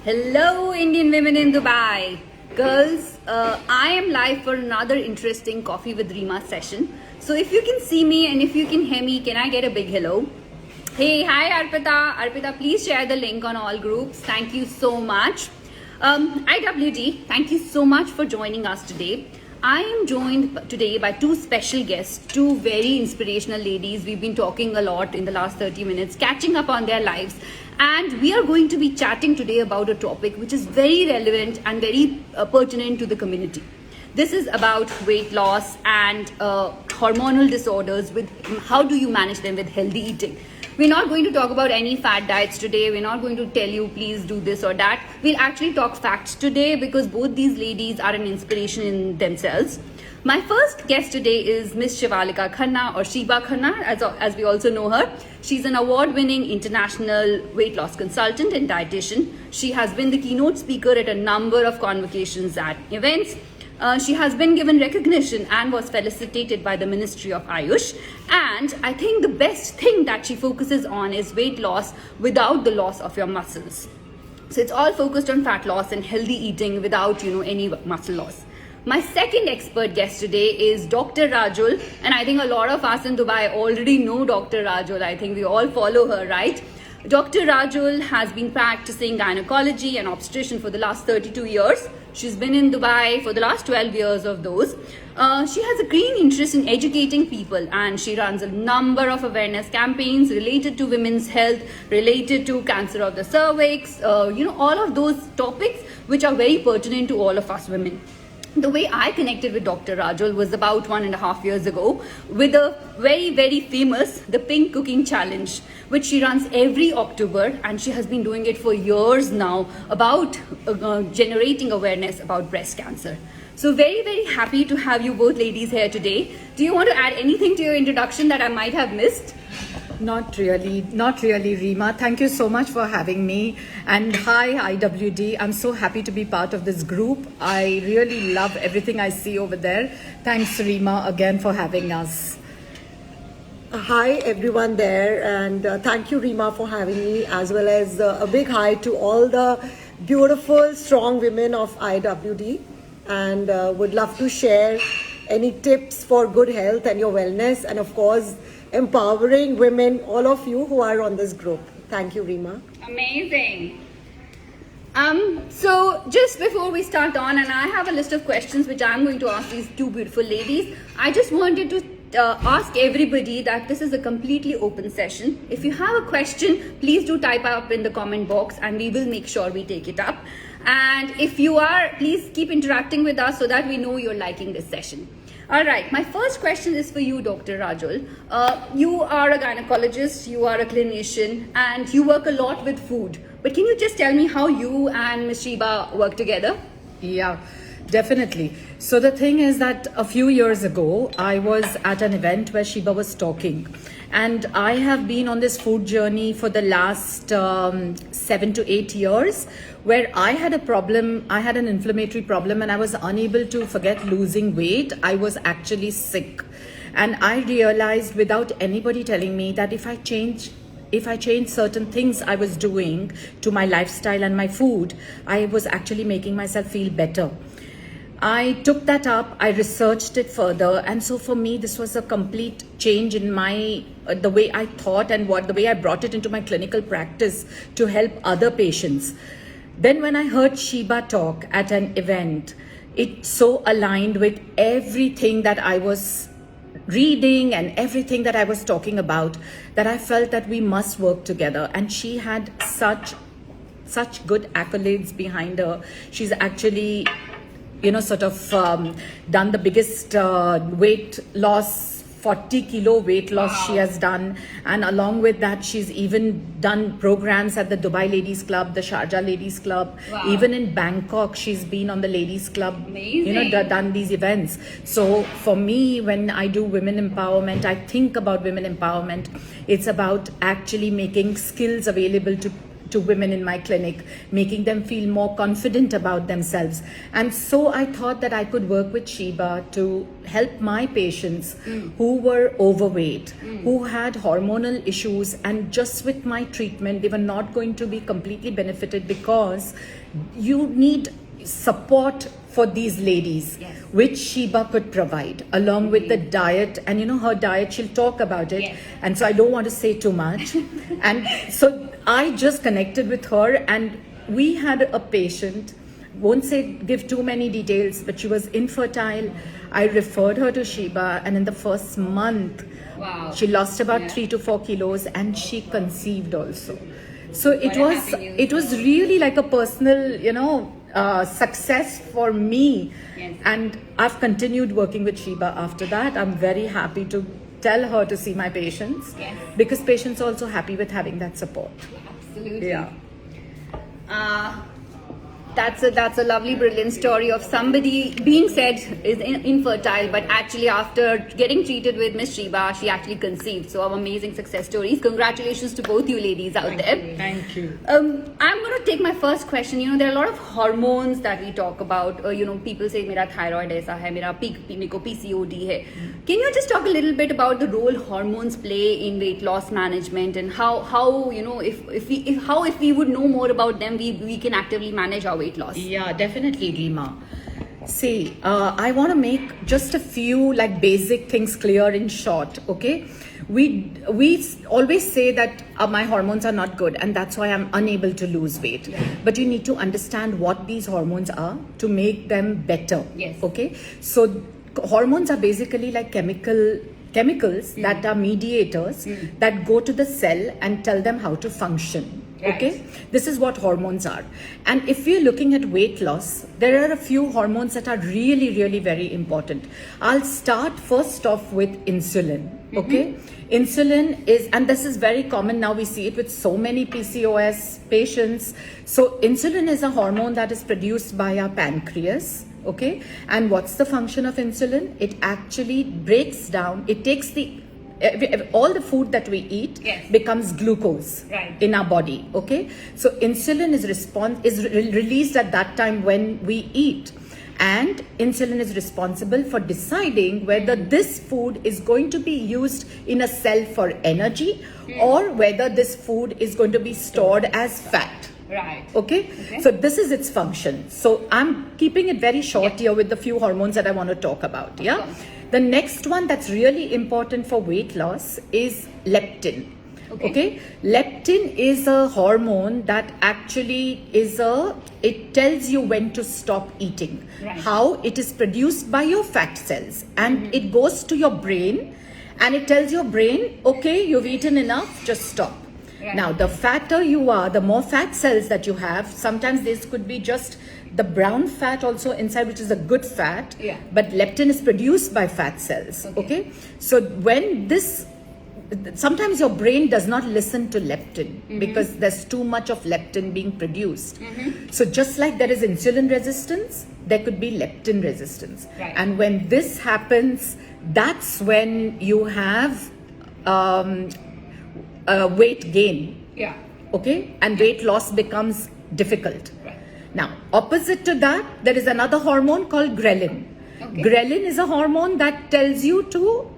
Hello, Indian women in Dubai. Girls, I am live for another interesting Coffee with Rima session. So if you can see me and if you can hear me, can I get a big hello? Hey, hi Arpita. Arpita, please share the link on all groups. Thank you so much. IWD, thank you so much for joining us today. I am joined today by two special guests, two very inspirational ladies. We've been talking a lot in the last 30 minutes, catching up on their lives. And we are going to be chatting today about a topic which is very relevant and very pertinent to the community. This is about weight loss and hormonal disorders. With how do you manage them with healthy eating? We're not going to talk about any fad diets today. We're not going to tell you please do this or that. We'll actually talk facts today because both these ladies are an inspiration in themselves. My first guest today is Miss Shivalika Khanna, or Sheeba Khanna, as we also know her. She's an award-winning international weight loss consultant and dietitian. She has been the keynote speaker at a number of convocations at events. She has been given recognition and was felicitated by the Ministry of Ayush. And I think the best thing that she focuses on is weight loss without the loss of your muscles. So it's all focused on fat loss and healthy eating without, any muscle loss. My second expert guest today is Dr. Rajul, and I think a lot of us in Dubai already know Dr. Rajul. I think we all follow her, right? Dr. Rajul has been practicing gynecology and obstetrician for the last 32 years. She's been in Dubai for the last 12 years of those. She has a keen interest in educating people, and she runs a number of awareness campaigns related to women's health, related to cancer of the cervix, all of those topics which are very pertinent to all of us women. The way I connected with Dr. Rajul was about 1.5 years ago with a very, very famous, the Pink Cooking Challenge, which she runs every October, and she has been doing it for years now about generating awareness about breast cancer. So very, very happy to have you both ladies here today. Do you want to add anything to your introduction that I might have missed? Not really, Rima. Thank you so much for having me. And hi, IWD. I'm so happy to be part of this group. I really love everything I see over there. Thanks, Rima, again for having us. Hi, everyone there. And thank you, Rima, for having me, as well as a big hi to all the beautiful, strong women of IWD. And would love to share any tips for good health and your wellness. And of course, empowering women, all of you who are on this group. Thank you, Rima. Amazing. So just before we start on, and I have a list of questions which I'm going to ask these two beautiful ladies, I just wanted to ask everybody that this is a completely open session. If you have a question, please do type up in the comment box and we will make sure we take it up. And if you are, please keep interacting with us so that we know you're liking this session. All right, my first question is for you, Dr. Rajul. You are a gynecologist, you are a clinician, and you work a lot with food. But can you just tell me how you and Ms. Sheeba work together? Yeah, definitely. So the thing is that a few years ago, I was at an event where Sheeba was talking. And I have been on this food journey for the last 7 to 8 years, where I had a problem. I had an inflammatory problem and I was unable to forget losing weight. I was actually sick. And I realized without anybody telling me that if I change certain things I was doing to my lifestyle and my food, I was actually making myself feel better. I took that up, I researched it further, and so for me this was a complete change in my the way I thought and the way I brought it into my clinical practice to help other patients. Then when I heard Sheeba talk at an event, it so aligned with everything that I was reading and everything that I was talking about, that I felt that we must work together. And she had such good accolades behind her. She's actually done the biggest weight loss, 40 kilo weight loss she has done. And along with that, she's even done programs at the Dubai Ladies Club, the Sharjah Ladies Club. Wow. Even in Bangkok, she's been on the Ladies Club. Amazing. Done these events. So for me, when I do women empowerment, I think about women empowerment. It's about actually making skills available to to women in my clinic, making them feel more confident about themselves. And so I thought that I could work with Sheeba to help my patients who were overweight, who had hormonal issues, and just with my treatment, they were not going to be completely benefited, because you need support for these ladies, Yes. which Sheeba could provide, along with the diet. And you know, her diet, she'll talk about it. Yes. And so I don't want to say too much. And so I just connected with her, and we had a patient, won't give too many details, but she was infertile. I referred her to Sheeba, and in the first month, Wow. she lost about 3 to 4 kilos, and she conceived also. So What a happy news. it was really like a personal, success for me. Yes. And I've continued working with Sheeba after that. I'm very happy to tell her to see my patients, Yes. because patients are also happy with having that support. Absolutely. Yeah. That's a lovely, brilliant story of somebody being said is infertile, but actually after getting treated with Miss Sheeba, she actually conceived. So amazing success stories. Congratulations to both you ladies out there. Thank you. I'm going to take my first question. There are a lot of hormones that we talk about. People say, "Mera thyroid aisa hai, mera meko PCOD hai." Can you just talk a little bit about the role hormones play in weight loss management, and how if we would know more about them, we can actively manage our weight loss? Yeah, definitely, Rima. See, I want to make just a few basic things clear in short, okay? We always say that my hormones are not good, and that's why I'm unable to lose weight. Yeah. But you need to understand what these hormones are to make them better. Yes. Okay? So hormones are basically like chemicals that are mediators that go to the cell and tell them how to function. Right. Okay, this is what hormones are. And if we're looking at weight loss, there are a few hormones that are really, really very important. I'll start first off with insulin. Okay, insulin is, and this is very common now, we see it with so many PCOS patients. So insulin is a hormone that is produced by our pancreas. Okay, and what's the function of insulin? It actually breaks down, it takes all the food that we eat. Yes. Becomes glucose. Right. In our body. Okay, so insulin is released at that time when we eat, and insulin is responsible for deciding whether this food is going to be used in a cell for energy or whether this food is going to be stored as fat. Right. Okay? So this is its function. So I'm keeping it very short here with the few hormones that I want to talk about. Yeah. course. The next one that's really important for weight loss is leptin. Okay. Leptin is a hormone that actually it tells you when to stop eating. Right. How? It is produced by your fat cells, and it goes to your brain, and it tells your brain, okay, you've eaten enough, just stop. Right. Now, the fatter you are, the more fat cells that you have. Sometimes this could be just the brown fat also inside, which is a good fat. Yeah. But leptin is produced by fat cells. Okay. So when sometimes your brain does not listen to leptin because there's too much of leptin being produced. So just like there is insulin resistance, there could be leptin resistance. Right. And when this happens, that's when you have weight gain. Yeah. Okay, and weight loss becomes difficult. Right. Now, opposite to that, there is another hormone called ghrelin. Okay. Ghrelin is a hormone that tells you to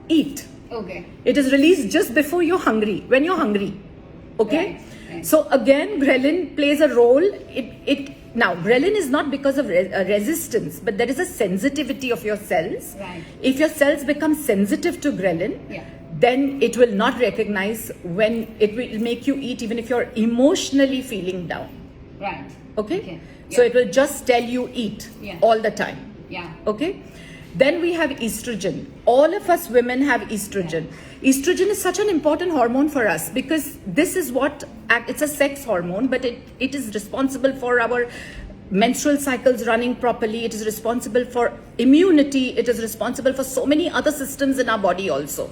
eat. Okay. It is released just before you're hungry, when you're hungry. Okay? Right. So again, ghrelin plays a role. Now, ghrelin is not because of resistance, but there is a sensitivity of your cells. Right. If your cells become sensitive to ghrelin, then it will not recognize when it will make you eat, even if you're emotionally feeling down. Right. Okay? So it will just tell you eat all the time. Yeah. Okay? Then we have estrogen. All of us women have estrogen. Estrogen is such an important hormone for us because this is it's a sex hormone, but it is responsible for our menstrual cycles running properly. It is responsible for immunity. It is responsible for so many other systems in our body also.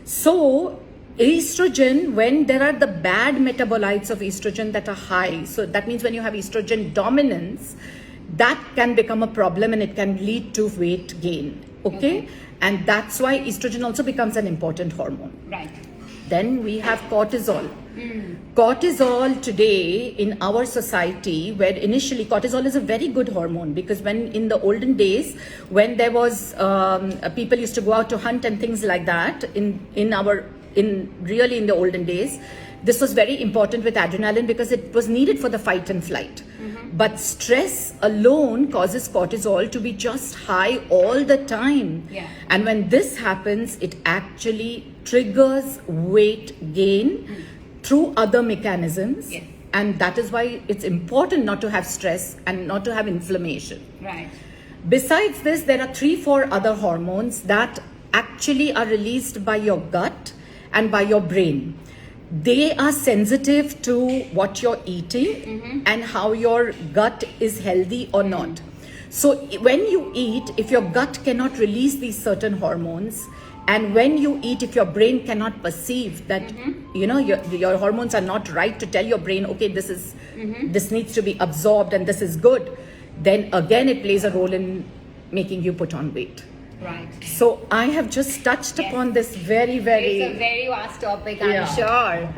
So estrogen, when there are the bad metabolites of estrogen that are high, so that means when you have estrogen dominance, that can become a problem and it can lead to weight gain. Okay? And that's why estrogen also becomes an important hormone. Right. Then we have cortisol. Cortisol today in our society, where initially cortisol is a very good hormone, because when in the olden days, when there was people used to go out to hunt and things like that, in the olden days, this was very important with adrenaline because it was needed for the fight and flight. But stress alone causes cortisol to be just high all the time. Yeah. And when this happens, it actually triggers weight gain through other mechanisms. Yes. And that is why it's important not to have stress and not to have inflammation. Right. Besides this, there are 3-4 other hormones that actually are released by your gut and by your brain. They are sensitive to what you're eating and how your gut is healthy or not. So when you eat, if your gut cannot release these certain hormones, and when you eat, if your brain cannot perceive that, your hormones are not right to tell your brain, okay, this needs to be absorbed and this is good, then again it plays a role in making you put on weight. Right. So I have just touched upon this very, It's a very vast topic, I'm sure.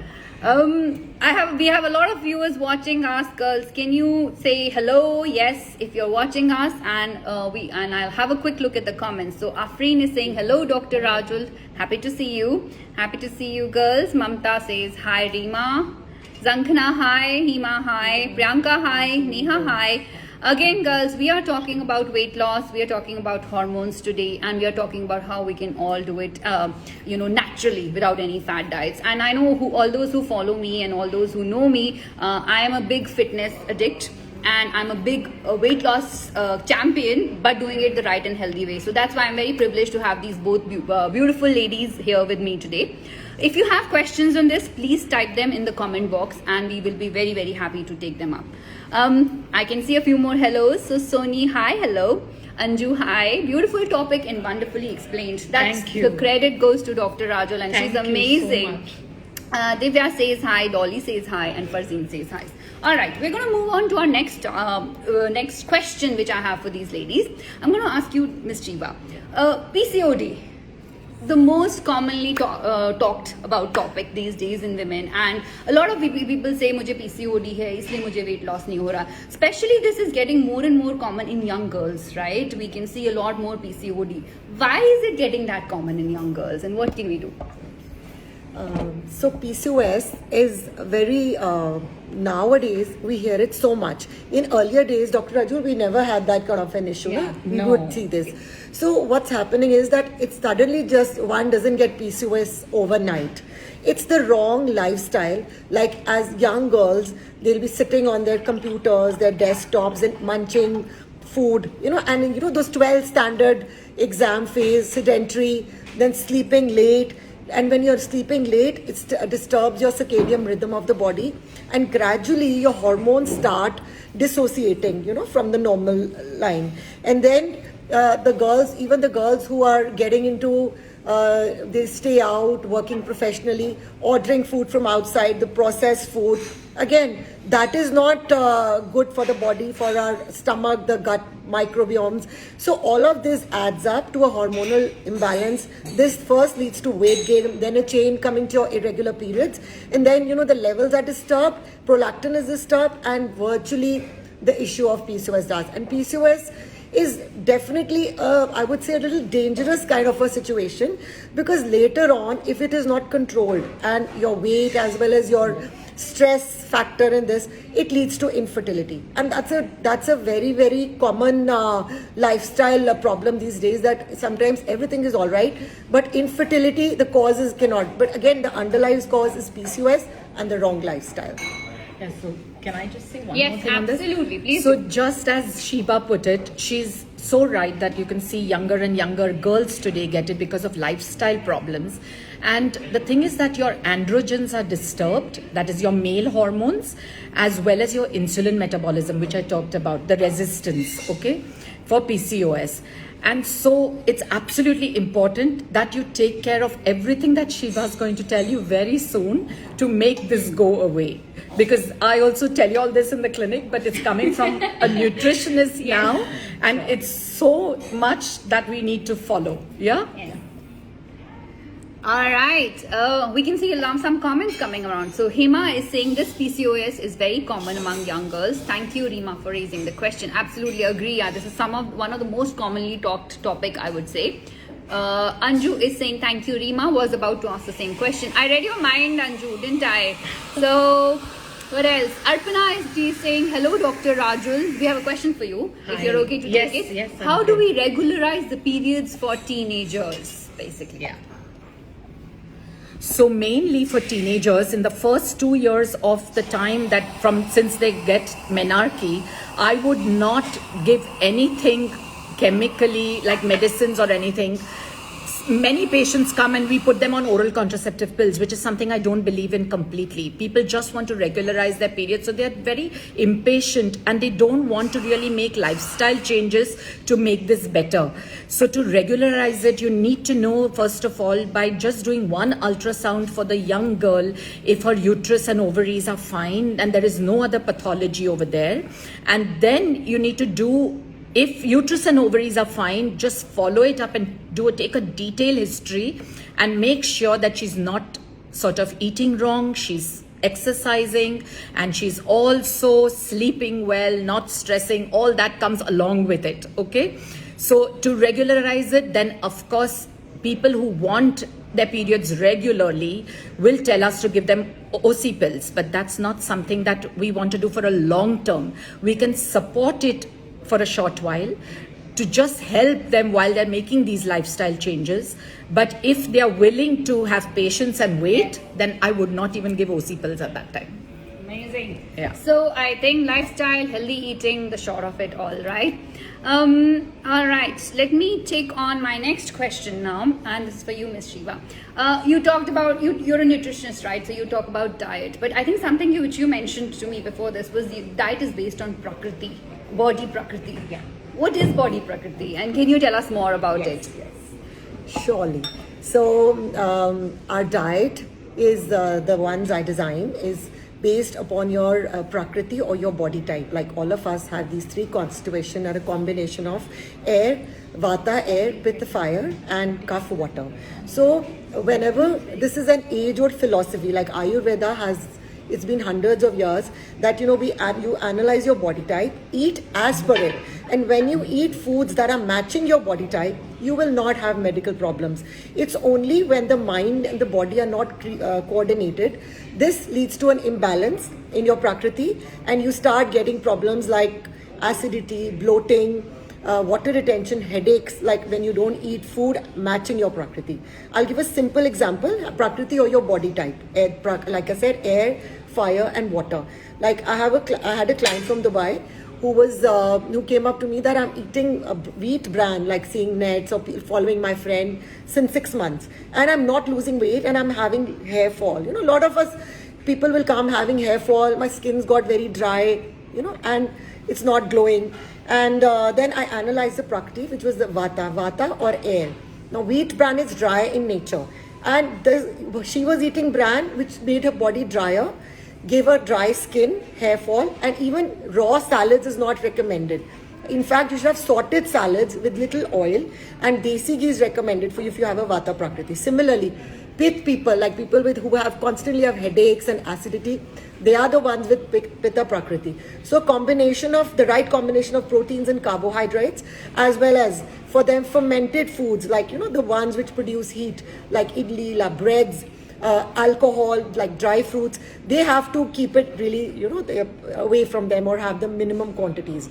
We have a lot of viewers watching us, girls. Can you say hello? Yes, if you're watching us, and I'll have a quick look at the comments. So Afreen is saying hello, Dr. Rajul. Happy to see you. Happy to see you, girls. Mamta says hi, Rima. Zankhana hi, Hima hi, Priyanka hi, Neha hi. Again, girls, we are talking about weight loss, we are talking about hormones today, and we are talking about how we can all do it, naturally without any fad diets. And I know all those who follow me and all those who know me, I am a big fitness addict. And I'm a big weight loss champion, but doing it the right and healthy way. So that's why I'm very privileged to have these both beautiful ladies here with me today. If you have questions on this, please type them in the comment box and we will be very, very happy to take them up. I can see a few more hellos. So Soni, hi, hello. Anju, hi. Beautiful topic and wonderfully explained. Thank you. The credit goes to Dr. Rajul, and she's amazing. You so much. Divya says hi, Dolly says hi, and Farzeen says hi. All right, we're going to move on to our next question, which I have for these ladies. I'm going to ask you, Miss Sheeba, PCOD, the most commonly talked about topic these days in women, and a lot of people say मुझे PCOD है, इसलिए मुझे weight loss नहीं हो रहा. Especially this is getting more and more common in young girls, right? We can see a lot more PCOD. Why is it getting that common in young girls, and what can we do? So PCOS is very, nowadays we hear it so much. In earlier days, Dr. Rajul, we never had that kind of an issue. Yeah. We would see this. So what's happening is that it's suddenly just one doesn't get PCOS overnight. It's the wrong lifestyle. Like as young girls, they'll be sitting on their computers, their desktops and munching food, and those 12 standard exam phase, sedentary, then sleeping late. And when you're sleeping late, it disturbs your circadian rhythm of the body, and gradually your hormones start dissociating, from the normal line. And then even the girls who are getting into, they stay out, working professionally, ordering food from outside, the processed food. Again, that is not good for the body, for our stomach, the gut microbiomes. So all of this adds up to a hormonal imbalance. This first leads to weight gain, then a chain coming to your irregular periods. And then, the levels are disturbed, prolactin is disturbed, and virtually the issue of PCOS does. And PCOS is definitely, I would say, a little dangerous kind of a situation, because later on, if it is not controlled and your weight as well as your stress factor in this, it leads to infertility. And that's a very, very common lifestyle problem these days, that sometimes everything is all right, but infertility, the causes cannot. But again, the underlying cause is PCOS and the wrong lifestyle. Yeah, so can I just say one more Yes, thing on this? absolutely. Please. So just as Sheeba put it, she's so right that you can see younger and younger girls today get it because of lifestyle problems. And the thing is that your androgens are disturbed, that is your male hormones, as well as your insulin metabolism, which I talked about, the resistance, okay, for PCOS. And so it's absolutely important that you take care of everything that Sheeba is going to tell you very soon to make this go away. Because I also tell you all this in the clinic, but it's coming from a nutritionist now, and it's so much that we need to follow. Yeah? Yes. All right. We can see some comments coming around. So Hema is saying this PCOS is very common among young girls. Thank you, Rima, for raising the question. Absolutely agree. Yeah, this is one of the most commonly talked topic, I would say. Anju is saying thank you, Rima. Was about to ask the same question. I read your mind, Anju, didn't I? So what else? Arpana is saying hello, Dr. Rajul. We have a question for you. Hi. If you're okay to take it. Yes. How do we regularize the periods for teenagers, basically? Yeah. So mainly for teenagers, in the first 2 years of the time since they get menarche, I would not give anything chemically like medicines or anything. Many patients come and we put them on oral contraceptive pills, which is something I don't believe in completely. People just want to regularize their period, so they're very impatient and they don't want to really make lifestyle changes to make this better. So to regularize it, you need to know, first of all, by just doing one ultrasound for the young girl, if her uterus and ovaries are fine and there is no other pathology over there. And then you need to do, if uterus and ovaries are fine, just follow it up and take a detailed history and make sure that she's not sort of eating wrong, she's exercising, and she's also sleeping well, not stressing. All that comes along with it, okay? So to regularize it, then of course, people who want their periods regularly will tell us to give them OC pills, but that's not something that we want to do for a long term. We can support it for a short while to just help them while they're making these lifestyle changes. But if they are willing to have patience and wait, then I would not even give OC pills at that time. Amazing. Yeah. So I think lifestyle, healthy eating, the short of it all, right? All right. Let me take on my next question now, and this is for you, Miss Sheeba. You talked about you're a nutritionist, right? So you talk about diet, but I think something which you mentioned to me before this was the diet is based on prakriti, body prakriti. Yeah. What is body prakriti, and can you tell us more about it? Yes, surely. So our diet is the ones I design is based upon your prakriti or your body type. Like all of us have these three constitution are a combination of air, vata, air, pitta, fire, and kapha, water. So whenever this is an age-old philosophy, like Ayurveda has. It's been hundreds of years that you analyze your body type, eat as per it, and when you eat foods that are matching your body type, you will not have medical problems. It's only when the mind and the body are not coordinated, this leads to an imbalance in your prakriti, and you start getting problems like acidity, bloating, water retention, headaches, like when you don't eat food matching your prakriti. I'll give a simple example, prakriti or your body type. Like I said, air, fire and water. Like I had a client from Dubai who came up to me that I'm eating a wheat bran, like seeing nets or following my friend since 6 months, and I'm not losing weight and I'm having hair fall. A lot of us, people will come having hair fall, my skin's got very dry, and it's not glowing. And then I analyzed the prakriti, which was the vata or air. Now wheat bran is dry in nature, and she was eating bran which made her body drier, gave her dry skin, hair fall, and even raw salads is not recommended. In fact, you should have sorted salads with little oil, and desi ghee is recommended for you if you have a vata prakriti. Similarly, pith people, like people who constantly have headaches and acidity, they are the ones with pitta prakriti. So the right combination of proteins and carbohydrates, as well as for them fermented foods, like the ones which produce heat, like idli, breads, alcohol, like dry fruits, they have to keep it really away from them or have the minimum quantities.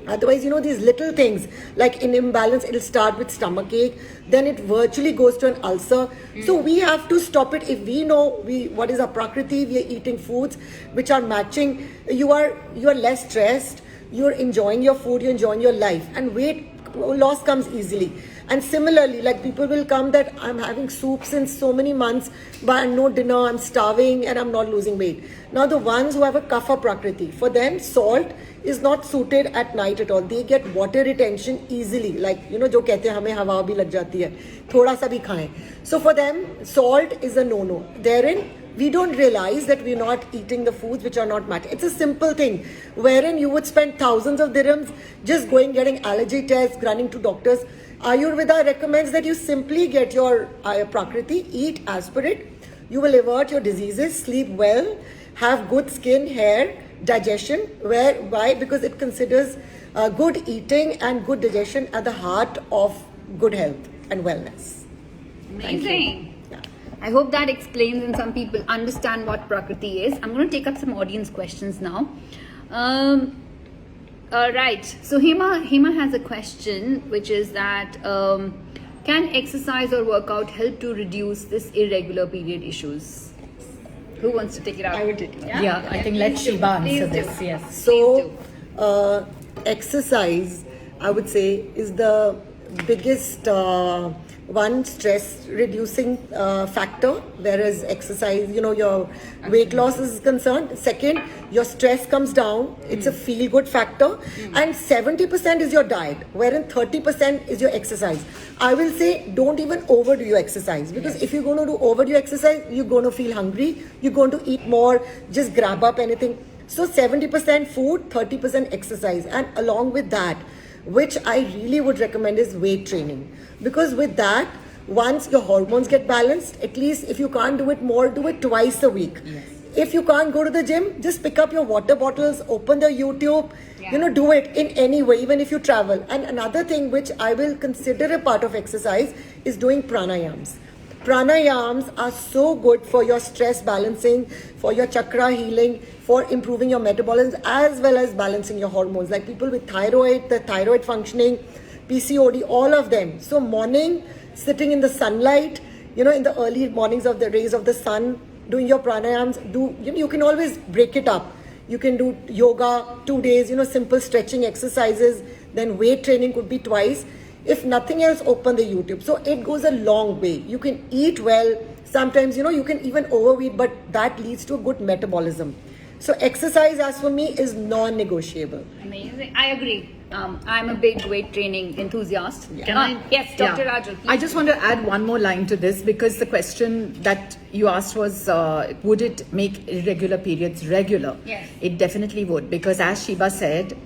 Otherwise, these little things like in imbalance, it'll start with stomach ache, then it virtually goes to an ulcer. So we have to stop it. If we know what is our prakriti, we are eating foods which are matching. You are less stressed. You're enjoying your food. You're enjoying your life, and weight loss comes easily. And similarly, like people will come that I'm having soup since so many months, but no dinner, I'm starving and I'm not losing weight. Now the ones who have a kapha prakriti, for them salt is not suited at night at all. They get water retention easily. Like, jo kehte hain hame hawa bhi lag jati hai, thoda sa bhi khaएं. So for them, salt is a no-no. Therein, we don't realize that we're not eating the foods which are not matching. It's a simple thing, wherein you would spend thousands of dirhams just getting allergy tests, running to doctors. Ayurveda recommends that you simply get your Prakriti, eat as per it. You will avert your diseases, sleep well, have good skin, hair, digestion. Why? Because it considers good eating and good digestion at the heart of good health and wellness. Amazing. Yeah. I hope that explains and some people understand what Prakriti is. I'm going to take up some audience questions now. Right. So Hema has a question, which is that can exercise or workout help to reduce this irregular period issues? Who wants to take it out? I would take it out. Yeah, I think let Sheeba answer Please this. do. Yes. So, exercise, I would say, is the biggest one stress reducing factor, whereas exercise, your weight loss is concerned. Second, your stress comes down. It's a feel good factor. And 70% is your diet, wherein 30% is your exercise. I will say don't even overdo your exercise, because if you're going to do overdo your exercise, you're going to feel hungry, you're going to eat more, just grab up anything. So 70% food, 30% exercise, and along with that, which I really would recommend, is weight training. Because with that, once your hormones get balanced, at least if you can't do it more, do it twice a week. Yes. If you can't go to the gym, just pick up your water bottles, open the YouTube, do it in any way, even if you travel. And another thing which I will consider a part of exercise is doing pranayams. Pranayams are so good for your stress balancing, for your chakra healing, for improving your metabolism, as well as balancing your hormones. Like people with thyroid, the thyroid functioning, PCOD, all of them. So morning, sitting in the sunlight, in the early mornings of the rays of the sun, doing your pranayams, you can always break it up. You can do yoga 2 days, simple stretching exercises, then weight training could be twice. If nothing else, open the YouTube. So it goes a long way. You can eat well. Sometimes, you can even overeat, but that leads to a good metabolism. So exercise, as for me, is non-negotiable. Amazing. I agree. I'm a big weight training enthusiast. Can Yes, Dr. Rajul. I just want to add one more line to this, because the question that you asked was, would it make irregular periods regular? Yes. It definitely would, because as Sheeba said,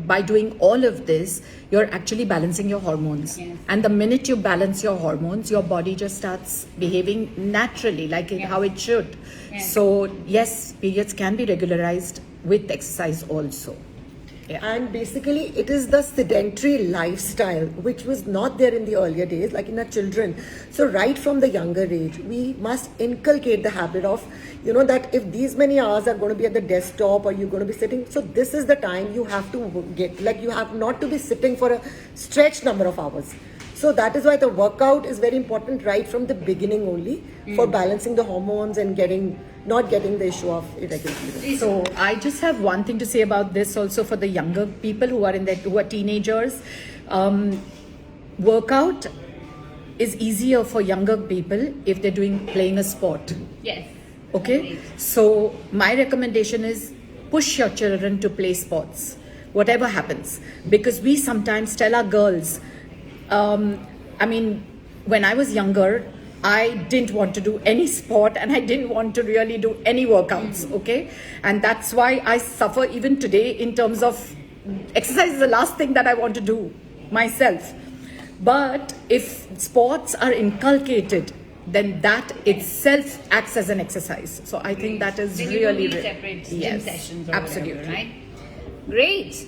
by doing all of this, you're actually balancing your hormones. Yes. And the minute you balance your hormones, your body just starts behaving naturally, like how it should. Yes. So yes, periods can be regularized with exercise also. Yeah. And basically, it is the sedentary lifestyle which was not there in the earlier days, like in our children. So right from the younger age, we must inculcate the habit of, that if these many hours are going to be at the desktop or you're going to be sitting, so this is the time you have to get, you have not to be sitting for a stretched number of hours. So that is why the workout is very important right from the beginning only, for balancing the hormones and not getting the issue of irregular periods. So I just have one thing to say about this also for the younger people who are teenagers. Workout is easier for younger people if they're playing a sport. Yes. Okay. So my recommendation is push your children to play sports, whatever happens, because we sometimes tell our girls, when I was younger, I didn't want to do any sport and I didn't want to really do any workouts, okay? And that's why I suffer even today in terms of exercise is the last thing that I want to do myself. But if sports are inculcated, then that itself acts as an exercise. So I think that is Then really, you don't need separate gym sessions or absolutely. whatever, right? Great.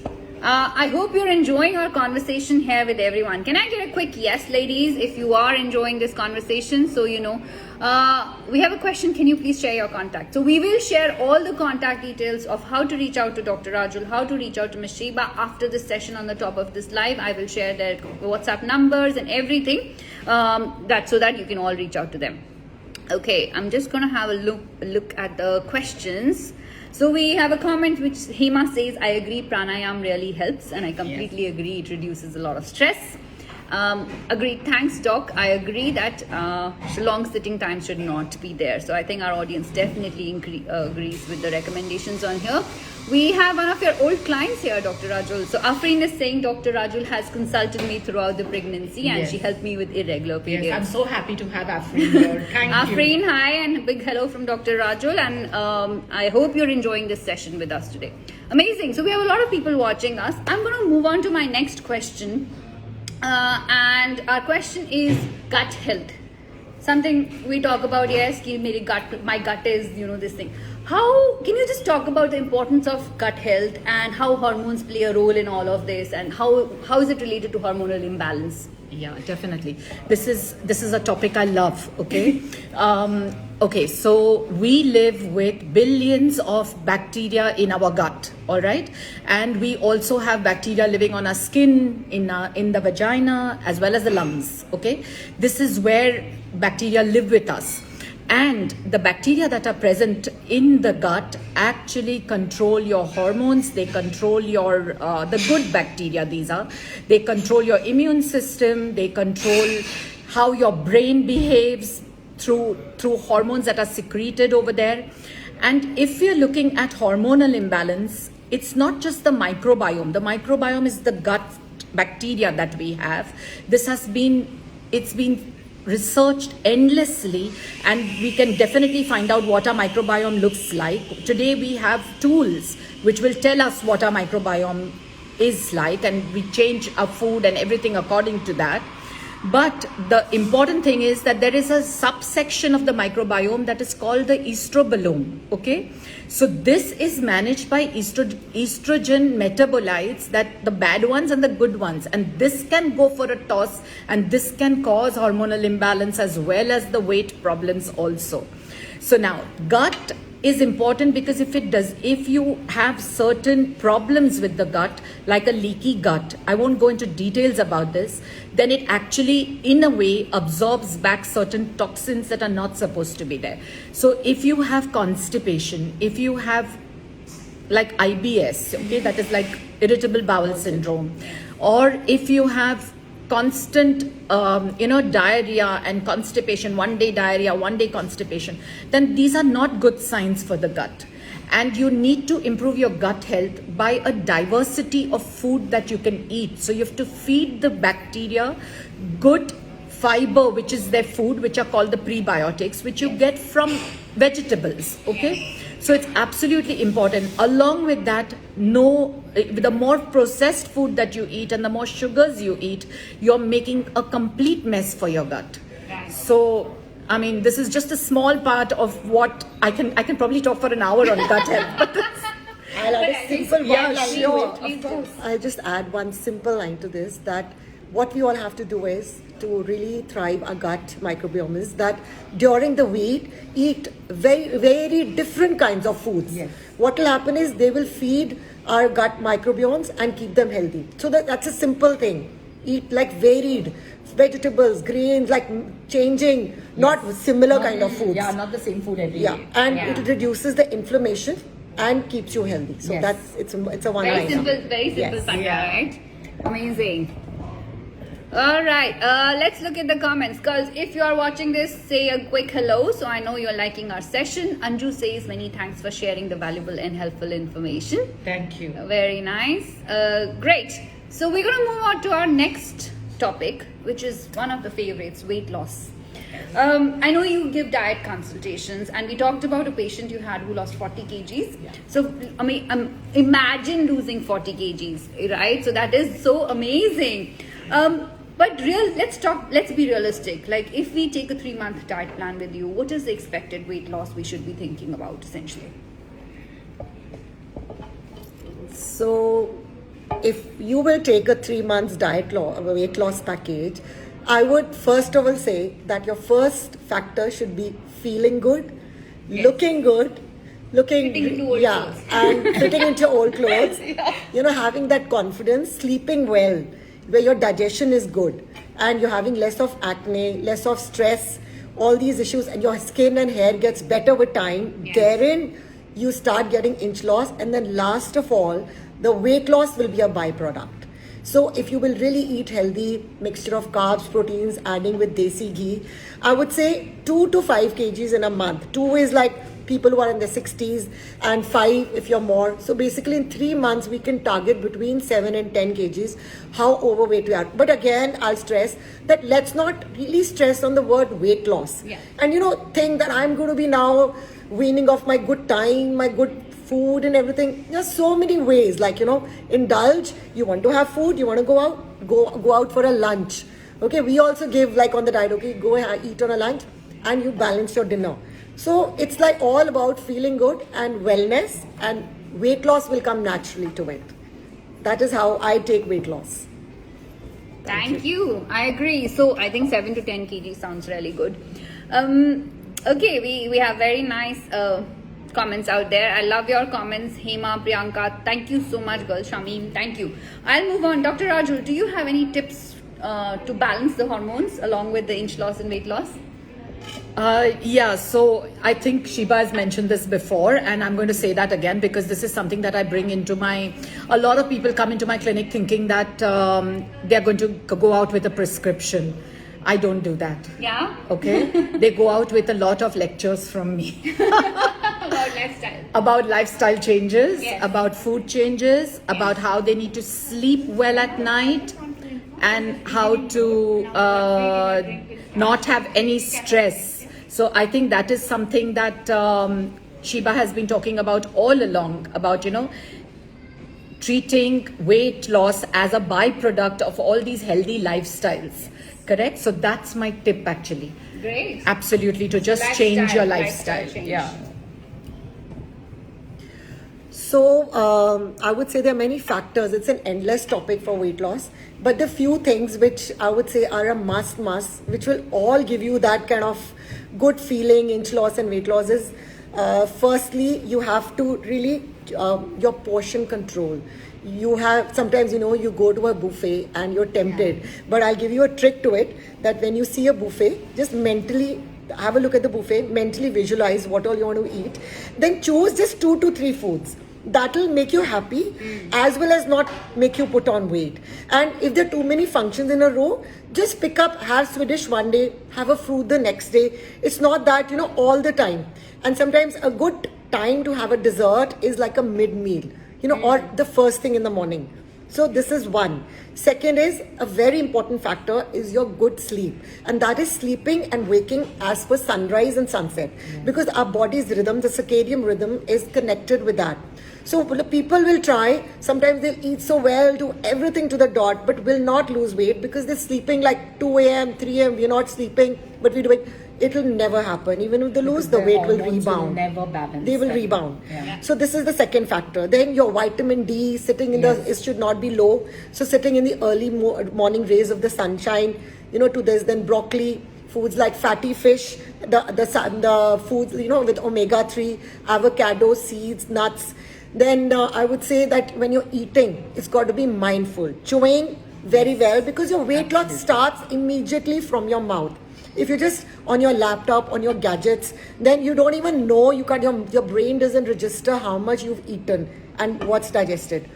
I hope you're enjoying our conversation here with everyone. Can I get a quick yes, ladies, if you are enjoying this conversation? So, we have a question. Can you please share your contact? So we will share all the contact details of how to reach out to Dr. Rajul, how to reach out to Ms. Sheeba after this session on the top of this live. I will share their WhatsApp numbers and everything so that you can all reach out to them. Okay, I'm just going to have a look at the questions. So we have a comment which Hema says, I agree, pranayam really helps, and I completely agree, it reduces a lot of stress. Agreed, thanks doc. I agree that long sitting time should not be there. So I think our audience definitely agrees with the recommendations on here. We have one of your old clients here, Dr. Rajul. So Afreen is saying Dr. Rajul has consulted me throughout the pregnancy and she helped me with irregular periods. Yes, I'm so happy to have Afreen here. Thank you. Afreen, hi, and a big hello from Dr. Rajul, and I hope you're enjoying this session with us today. Amazing. So we have a lot of people watching us. I'm going to move on to my next question. And our question is gut health. Something we talk about, yes, ki my gut is, this thing. How can you just talk about the importance of gut health and how hormones play a role in all of this, and how is it related to hormonal imbalance? Yeah, definitely. This is a topic I love. Okay. Okay, so we live with billions of bacteria in our gut, all right, and we also have bacteria living on our skin, in the vagina, as well as the lungs. Okay, this is where bacteria live with us, and the bacteria that are present in the gut actually control your hormones. They control your the good bacteria. They control your immune system. They control how your brain behaves through hormones that are secreted over there. And if we're looking at hormonal imbalance, it's not just the microbiome. The microbiome is the gut bacteria that we have. It's been researched endlessly, and we can definitely find out what our microbiome looks like. Today we have tools which will tell us what our microbiome is like, and we change our food and everything according to that. But the important thing is that there is a subsection of the microbiome that is called the estrobolome. Okay, so this is managed by estrogen metabolites, that the bad ones and the good ones, and this can go for a toss, and this can cause hormonal imbalance as well as the weight problems also. So now gut is important, because if you have certain problems with the gut, like a leaky gut, I won't go into details about this, then it actually in a way absorbs back certain toxins that are not supposed to be there. So if you have constipation, if you have like IBS, okay, that is like irritable bowel syndrome, or if you have constant diarrhea and constipation, one day diarrhea, one day constipation, then these are not good signs for the gut. And you need to improve your gut health by a diversity of food that you can eat. So you have to feed the bacteria good fiber, which is their food, which are called the prebiotics, which you get from vegetables. Okay, so it's absolutely important. Along with that, the more processed food that you eat and the more sugars you eat, you're making a complete mess for your gut. So I mean, this is just a small part of what I can probably talk for an hour on gut health. But I'll add a simple Yeah, one line sure. to it. I'll just add one simple line to this, that what we all have to do is to really thrive our gut microbiome is that during the week, eat very, very different kinds of foods. Yes. What will happen is they will feed our gut microbiomes and keep them healthy. So that's a simple thing. Eat like varied vegetables, grains, like changing, not similar kind of foods. Yeah, not the same food every Yeah, day. and it reduces the inflammation and keeps you healthy. So Yes. it's a one Very liner. simple Yes. factor, right? Amazing. All right, let's look at the comments. Girls, if you are watching this, say a quick hello, so I know you're liking our session. Anju says many thanks for sharing the valuable and helpful information. Thank you. Very nice. Great. So we're going to move on to our next topic, which is one of the favorites, weight loss. I know you give diet consultations, and we talked about a patient you had who lost 40 kgs. Yeah. So, I mean, imagine losing 40 kgs, right? So that is so amazing. But let's be realistic. Like, if we take a 3-month diet plan with you, what is the expected weight loss we should be thinking about, essentially? So, if you will take a 3 months weight loss package, I would first of all say that your first factor should be feeling good, looking good, Fitting into old clothes. and fitting into old clothes. Having that confidence, sleeping well, where your digestion is good, and you're having less of acne, less of stress, all these issues, and your skin and hair gets better with time. Yes. Therein, you start getting inch loss, and then last of all, the weight loss will be a byproduct. So if you will really eat healthy, mixture of carbs, proteins, adding with desi ghee, I would say 2 to 5 kgs in a month. 2 is like people who are in their 60s, and 5 if you're more. So basically in 3 months, we can target between 7 and 10 kgs, how overweight we are. But again, I'll stress that let's not really stress on the word weight loss. Yeah. And think that I'm going to be now weaning off my good time, my good food and everything. There's so many ways, like, indulge. You want to have food, you want to go out for a lunch. Okay, we also give, like, on the diet, okay, go eat on a lunch and you balance your dinner. So it's like all about feeling good and wellness, and weight loss will come naturally to it. That is how I take weight loss. Thank you. I agree. So I think 7 to 10 kg sounds really good. Okay, we have very nice comments out there. I love your comments. Hema, Priyanka, thank you so much, girls. Shamim, thank you. I'll move on. Dr. Rajul, do you have any tips to balance the hormones along with the inch loss and weight loss? Yeah, so I think Sheeba has mentioned this before, and I'm going to say that again because this is something that I bring into a lot of people come into my clinic thinking that they're going to go out with a prescription. I don't do that. Yeah? Okay? They go out with a lot of lectures from me. About lifestyle. About lifestyle changes, Yes. about food changes, about how they need to sleep well at night, and how to not have any stress. So I think that is something that Sheeba has been talking about all along, about, treating weight loss as a byproduct of all these healthy lifestyles. Correct? So that's my tip, actually. Great. Absolutely, to just change your lifestyle. change. Yeah. So I would say there are many factors. It's an endless topic for weight loss. But the few things which I would say are a must, which will all give you that kind of good feeling, inch loss and weight loss is, firstly, you have to really, your portion control. You have, sometimes, you go to a buffet and you're tempted. Yeah. But I'll give you a trick to it, that when you see a buffet, just mentally have a look at the buffet, mentally visualize what all you want to eat. Then choose just 2 to 3 foods. That'll make you happy as well as not make you put on weight. And if there are too many functions in a row, just pick up, have Swedish one day, have a fruit the next day. It's not that, all the time. And sometimes a good time to have a dessert is like a mid-meal, or the first thing in the morning. So this is one. Second is, a very important factor is your good sleep. And that is sleeping and waking as per sunrise and sunset. Because our body's rhythm, the circadian rhythm, is connected with that. So people will try, sometimes they'll eat so well, do everything to the dot, but will not lose weight because they're sleeping like 2 a.m., 3 a.m., we're not sleeping, but we're doing. It will never happen. Even if they lose, the weight will rebound. Never balance. They will rebound. Yeah. So this is the second factor. Then your vitamin D sitting in it should not be low. So sitting in the early morning rays of the sunshine, to this. Then broccoli, foods like fatty fish, the foods, with omega-3, avocado, seeds, nuts. Then I would say that when you're eating, it's got to be mindful. Chewing very well, because your weight loss starts immediately from your mouth. If you're just on your laptop, on your gadgets, then you don't even know, your brain doesn't register how much you've eaten and what's digested.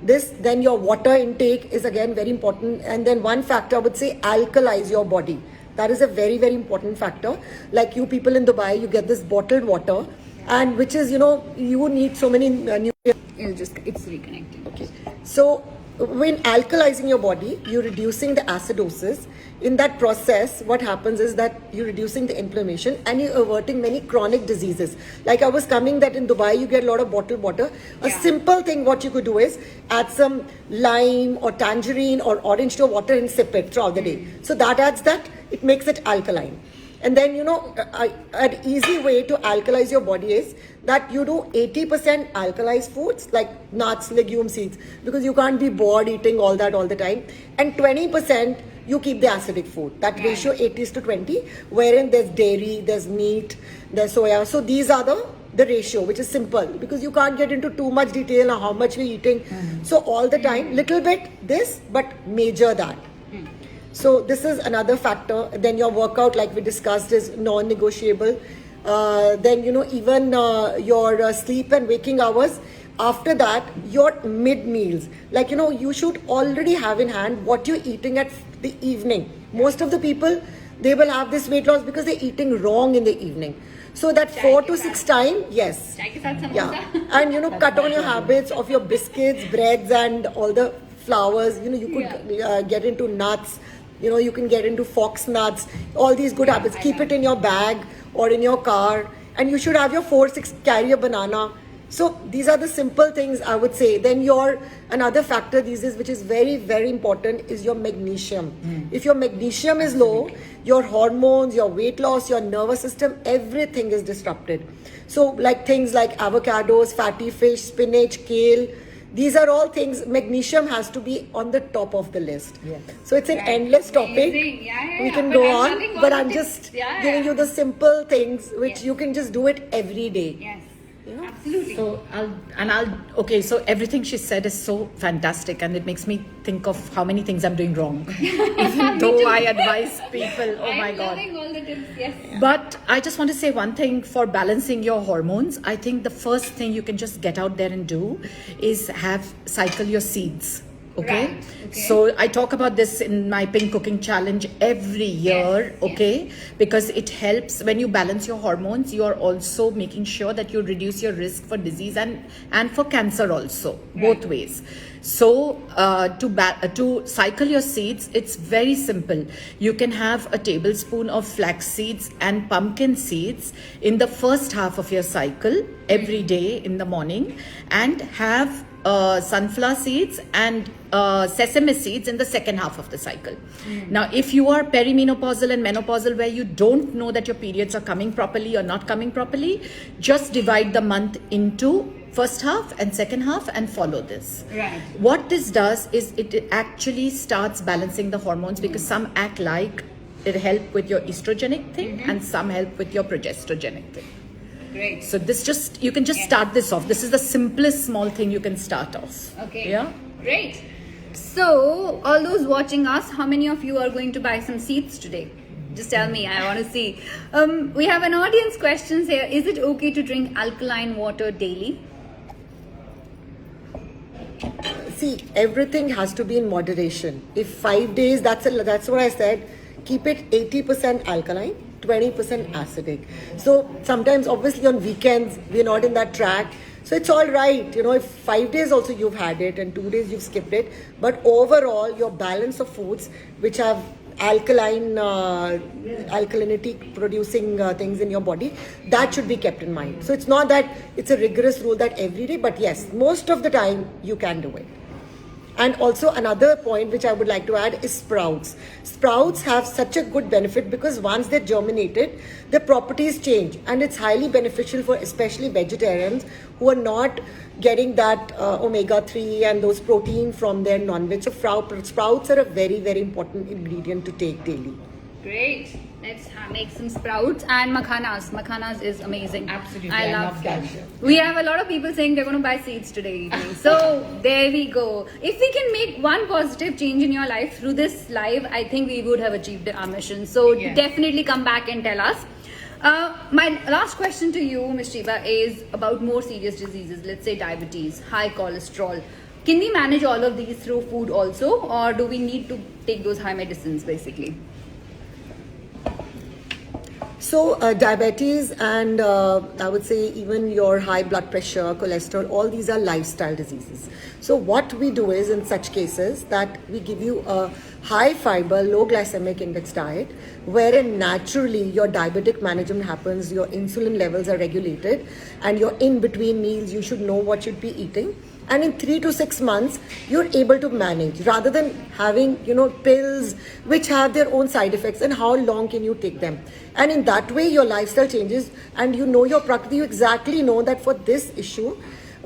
Then your water intake is again very important. And then one factor I would say, alkalize your body. That is a very, very important factor. Like you people in Dubai, you get this bottled water, and which is, you need so many nutrients. It's reconnecting. Okay. So when alkalizing your body, you're reducing the acidosis. In that process, what happens is that you're reducing the inflammation and you're averting many chronic diseases. Like I was coming that in Dubai, you get a lot of bottled water. A simple thing what you could do is add some lime or tangerine or orange to your water and sip it throughout the day. So that adds that, it makes it alkaline. And then, an easy way to alkalize your body is that you do 80% alkalized foods like nuts, legumes, seeds, because you can't be bored eating all that all the time. And 20% you keep the acidic food. That ratio 80:20, wherein there's dairy, there's meat, there's soya. So these are the ratio, which is simple, because you can't get into too much detail on how much we're eating. So all the time, little bit this, but major that. So this is another factor. Then your workout, like we discussed, is non-negotiable. Then, even your sleep and waking hours. After that, your mid-meals. Like, you should already have in hand what you're eating at the evening. Most of the people, they will have this weight loss because they're eating wrong in the evening. So that 4 to 6 time, yes. Yeah. And, cut on your habits of your biscuits, breads, and all the flours. You could get into nuts. You can get into fox nuts, all these good habits. Keep it in your bag or in your car. And you should have your 4-6, carry a banana. So these are the simple things I would say. Then another factor these days, which is very, very important, is your magnesium. If your magnesium is low, your hormones, your weight loss, your nervous system, everything is disrupted. So like things like avocados, fatty fish, spinach, kale, these are all things, magnesium has to be on the top of the list. Yes. So it's an endless topic. We can go on, but I'm just giving you the simple things which you can just do it every day. Yes. You know? Absolutely. So everything she said is so fantastic, and it makes me think of how many things I'm doing wrong. Even though I advise people, my God. I'm loving all the tips, yes. But I just want to say one thing for balancing your hormones. I think the first thing you can just get out there and do is cycle your seeds. Okay? Right. Okay. So I talk about this in my Pink Cooking Challenge every year, Yes. okay? Because it helps when you balance your hormones, you're also making sure that you reduce your risk for disease and for cancer also, both ways. So to cycle your seeds, it's very simple. You can have a tablespoon of flax seeds and pumpkin seeds in the first half of your cycle every day in the morning, and have sunflower seeds and sesame seeds in the second half of the cycle. Now, if you are perimenopausal and menopausal, where you don't know that your periods are coming properly or not coming properly, just divide the month into first half and second half and follow this. Right. What this does is it actually starts balancing the hormones, because some act like it help with your estrogenic thing and some help with your progesterogenic thing. Great. So you can just start this off. This is the simplest small thing you can start off. Okay. Yeah. Great. So, all those watching us, how many of you are going to buy some seeds today? Just tell me, I want to see. We have an audience question here. Is it okay to drink alkaline water daily? See, everything has to be in moderation. If 5 days, that's what I said. Keep it 80% alkaline, 20% acidic. So sometimes, obviously, on weekends we're not in that track. So it's all right, if 5 days also you've had it and 2 days you've skipped it. But overall, your balance of foods which have alkalinity producing things in your body, that should be kept in mind. So it's not that it's a rigorous rule that every day, but yes, most of the time you can do it. And also another point which I would like to add is sprouts. Sprouts have such a good benefit because once they're germinated, their properties change, and it's highly beneficial for especially vegetarians who are not getting that omega-3 and those protein from their non-veg. So sprouts are a very, very important ingredient to take daily. Great. Let's make some sprouts and makhanas. Makhanas is amazing. Absolutely. I love that. that. We have a lot of people saying they're going to buy seeds today evening. So there we go. If we can make one positive change in your life through this live, I think we would have achieved our mission. So definitely come back and tell us. My last question to you, Ms. Sheeba, is about more serious diseases. Let's say diabetes, high cholesterol. Can we manage all of these through food also, or do we need to take those high medicines basically? So diabetes and I would say even your high blood pressure, cholesterol, all these are lifestyle diseases. So what we do is in such cases that we give you a high fiber, low glycemic index diet, wherein naturally your diabetic management happens, your insulin levels are regulated, and your in between meals you should know what you'd be eating. And in 3 to 6 months, you're able to manage rather than having, pills which have their own side effects, and how long can you take them? And in that way, your lifestyle changes and you know your prakriti. You exactly know that for this issue,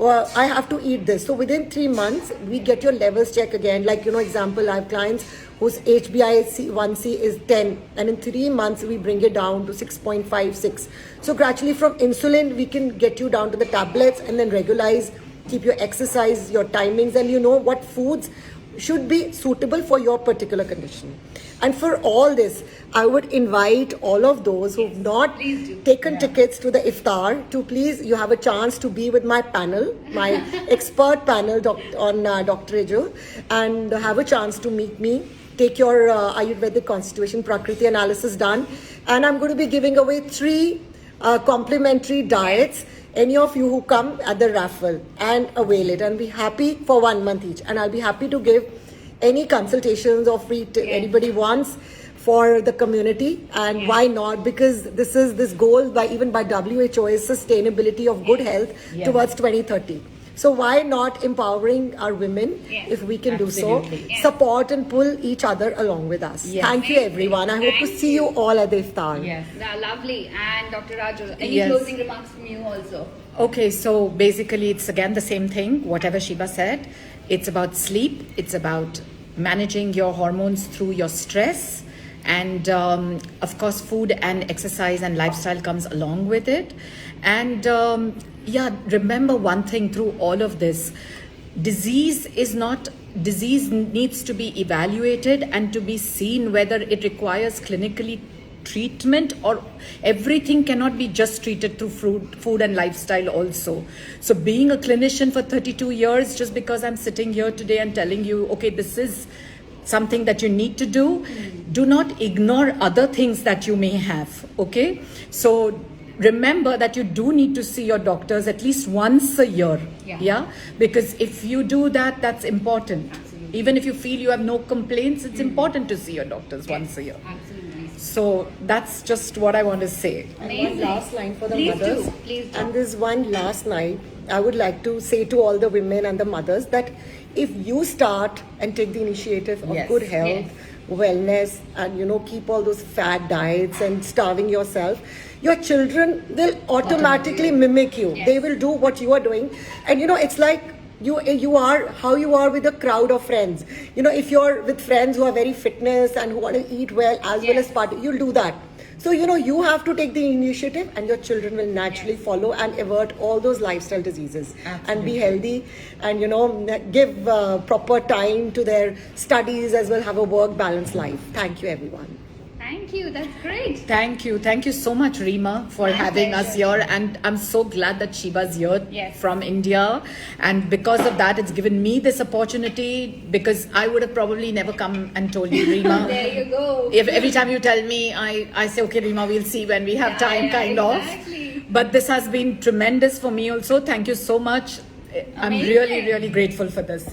I have to eat this. So within 3 months, we get your levels check again. Like, example, I have clients whose HbA1c is 10, and in 3 months, we bring it down to 6.56. So gradually from insulin, we can get you down to the tablets and then regularize. Keep your exercise, your timings, and you know what foods should be suitable for your particular condition. And for all this, I would invite all of those who've not taken tickets to the iftar to please, you have a chance to be with my panel, my expert panel on Dr. Rajul, and have a chance to meet me. Take your Ayurvedic constitution Prakriti analysis done, and I'm going to be giving away 3 complimentary diets. Any of you who come at the raffle and avail it, and be happy for 1 month each, and I'll be happy to give any consultations or free anybody wants for the community, and why not? Because this goal by WHO is sustainability of good health towards 2030. So why not empowering our women if we can do so? Support and pull each other along with us. Thank you everyone. I hope to see you all at the iftar. Lovely. And Dr. Rajul, any closing remarks from you also? Okay, so basically it's again the same thing, whatever Sheeba said. It's about sleep, it's about managing your hormones through your stress, and of course food and exercise and lifestyle comes along with it. And remember one thing through all of this: disease needs to be evaluated and to be seen whether it requires clinically treatment, or everything cannot be just treated through food and lifestyle also. So being a clinician for 32 years, just because I'm sitting here today and telling you, okay, this is something that you need to do, do not ignore other things that you may have, okay? So remember that you do need to see your doctors at least once a year, because if you do that, that's important. Absolutely. Even if you feel you have no complaints, it's important to see your doctors once a year. Absolutely. So that's just what I want to say. And one last line for the Please mothers. do. Please do. And this one last line, I would like to say to all the women and the mothers that if you start and take the initiative of good health, wellness, and keep all those fat diets and starving yourself, your children will automatically mimic you. They will do what you are doing. And it's like you are how you are with a crowd of friends. If you're with friends who are very fitness and who want to eat well as well as party, you'll do that. So you have to take the initiative, and your children will naturally follow and avert all those lifestyle diseases. And be healthy, and give proper time to their studies as well, have a work balanced life. Thank you everyone. Thank you. That's great. Thank you so much, Rima, for having us here, and I'm so glad that Sheeba's here from India, and because of that it's given me this opportunity, because I would have probably never come and told you, Rima. There you go. If every time you tell me, I say, okay, Rima, we'll see when we have time, kind of. But this has been tremendous for me also. Thank you so much. I'm really grateful for this.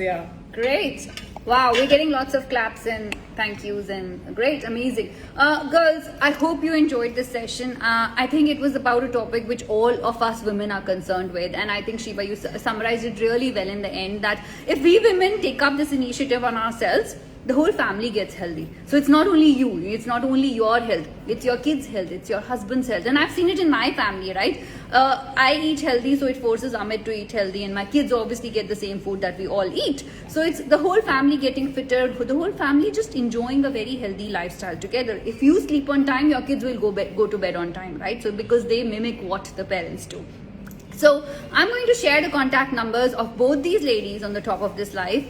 Great. Wow, we're getting lots of claps and thank yous, and great, amazing. Girls, I hope you enjoyed this session. I think it was about a topic which all of us women are concerned with, and I think Sheeba, you summarized it really well in the end, that if we women take up this initiative on ourselves, the whole family gets healthy. So it's not only you, it's not only your health, it's your kids' health, it's your husband's health. And I've seen it in my family, right? I eat healthy, so it forces Amit to eat healthy, and my kids obviously get the same food that we all eat. So it's the whole family getting fitter, the whole family just enjoying a very healthy lifestyle together. If you sleep on time, your kids will go to bed on time, right? So because they mimic what the parents do. So I'm going to share the contact numbers of both these ladies on the top of this live.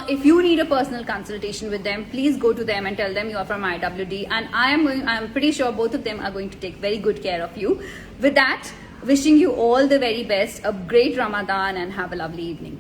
If you need a personal consultation with them, please go to them and tell them you are from IWD, and I'm pretty sure both of them are going to take very good care of you. With that, wishing you all the very best, a great Ramadan, and have a lovely evening.